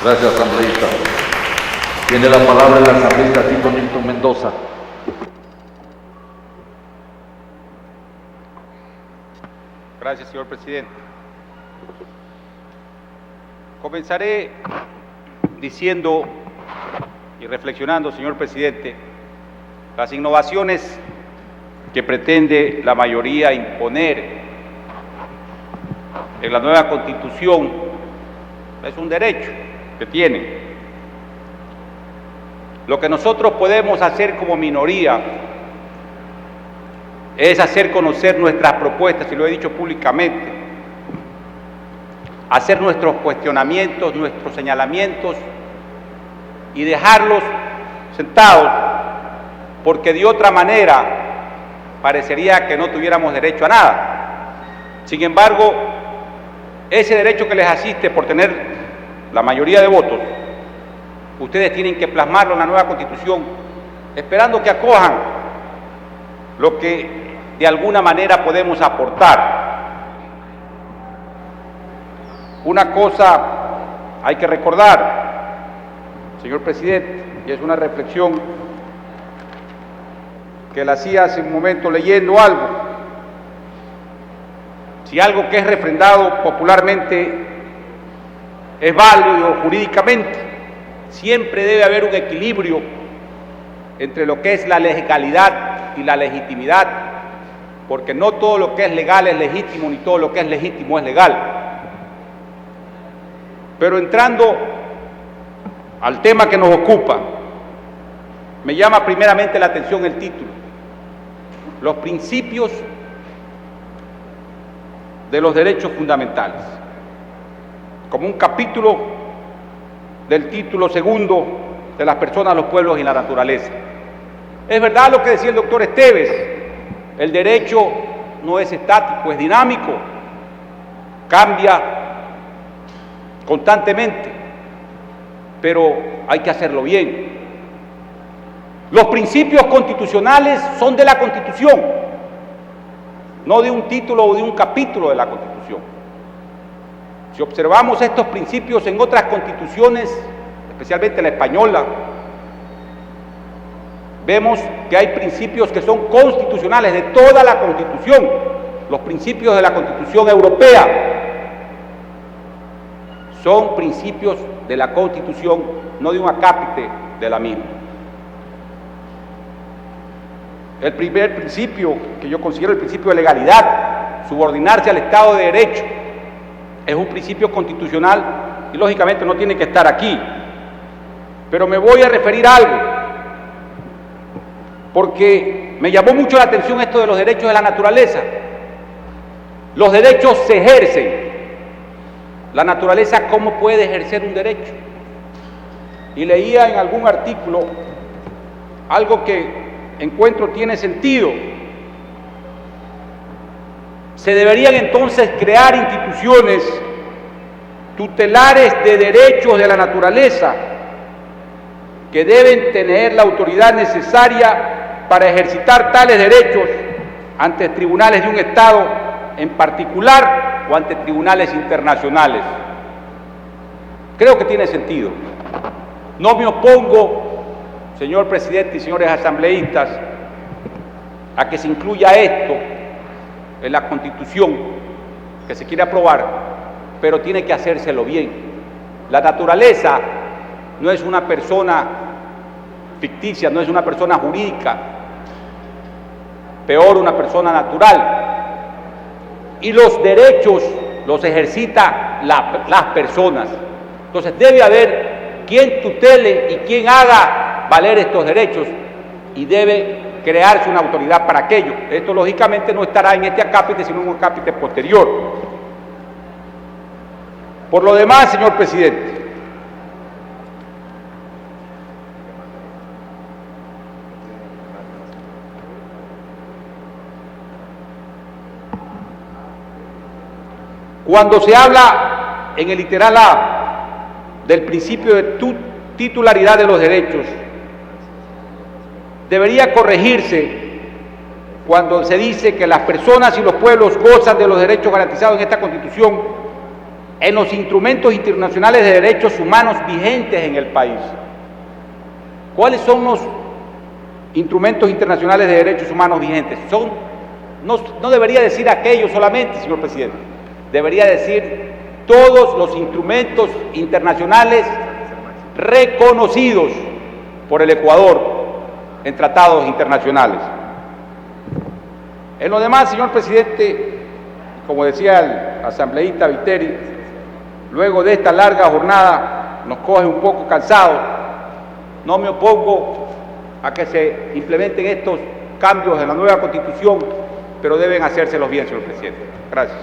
Gracias, asambleísta. Tiene la palabra el asambleísta Tito Nilton Mendoza. Gracias, señor presidente. Comenzaré diciendo y reflexionando, señor presidente, las innovaciones que pretende la mayoría imponer en la nueva Constitución es un derecho que tienen. Lo que nosotros podemos hacer como minoría es hacer conocer nuestras propuestas, y lo he dicho públicamente, hacer nuestros cuestionamientos, nuestros señalamientos y dejarlos sentados, porque de otra manera parecería que no tuviéramos derecho a nada. Sin embargo, ese derecho que les asiste por tener la mayoría de votos, ustedes tienen que plasmarlo en la nueva Constitución, esperando que acojan lo que de alguna manera podemos aportar. Una cosa hay que recordar, señor presidente, y es una reflexión que la hacía hace un momento leyendo algo. Si algo que es refrendado popularmente es válido jurídicamente, siempre debe haber un equilibrio entre lo que es la legalidad y la legitimidad, porque no todo lo que es legal es legítimo, ni todo lo que es legítimo es legal. Pero entrando al tema que nos ocupa, me llama primeramente la atención el título: los principios de los derechos fundamentales, como un capítulo del título segundo de las personas, los pueblos y la naturaleza. Es verdad lo que decía el doctor Esteves: el derecho no es estático, es dinámico, cambia constantemente, pero hay que hacerlo bien. Los principios constitucionales son de la Constitución, no de un título o de un capítulo de la Constitución. Si observamos estos principios en otras constituciones, especialmente la española, vemos que hay principios que son constitucionales de toda la Constitución, los principios de la Constitución europea son principios de la Constitución, no de un acápite de la misma. El primer principio, que yo considero el principio de legalidad, subordinarse al Estado de Derecho, es un principio constitucional y lógicamente no tiene que estar aquí. Pero me voy a referir a algo, porque me llamó mucho la atención esto de los derechos de la naturaleza. Los derechos se ejercen. La naturaleza, ¿cómo puede ejercer un derecho? Y leía en algún artículo algo que encuentro tiene sentido. Se deberían entonces crear instituciones tutelares de derechos de la naturaleza que deben tener la autoridad necesaria para ejercitar tales derechos ante tribunales de un Estado en particular o ante tribunales internacionales. Creo que tiene sentido. No me opongo, señor presidente y señores asambleístas, a que se incluya esto en la Constitución que se quiere aprobar, pero tiene que hacérselo bien. La naturaleza no es una persona ficticia, no es una persona jurídica, peor una persona natural. Y los derechos los ejercita las personas. Entonces debe haber quien tutele y quien haga valer estos derechos, y debe crearse una autoridad para aquello. Esto lógicamente no estará en este acápite, sino en un acápite posterior. Por lo demás, señor presidente, cuando se habla en el literal A del principio de titularidad de los derechos, debería corregirse cuando se dice que las personas y los pueblos gozan de los derechos garantizados en esta Constitución en los instrumentos internacionales de derechos humanos vigentes en el país. ¿Cuáles son los instrumentos internacionales de derechos humanos vigentes? No debería decir aquellos solamente, señor presidente, debería decir todos los instrumentos internacionales reconocidos por el Ecuador en tratados internacionales. En lo demás, señor presidente, como decía el asambleísta Viteri, luego de esta larga jornada nos coge un poco cansados. No me opongo a que se implementen estos cambios en la nueva Constitución, pero deben hacérselos bien, señor presidente. Gracias.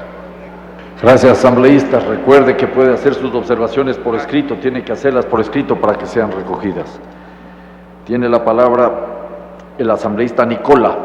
Gracias, asambleístas. Recuerde que puede hacer sus observaciones por escrito, tiene que hacerlas por escrito para que sean recogidas. Tiene la palabra el asambleísta Nicola.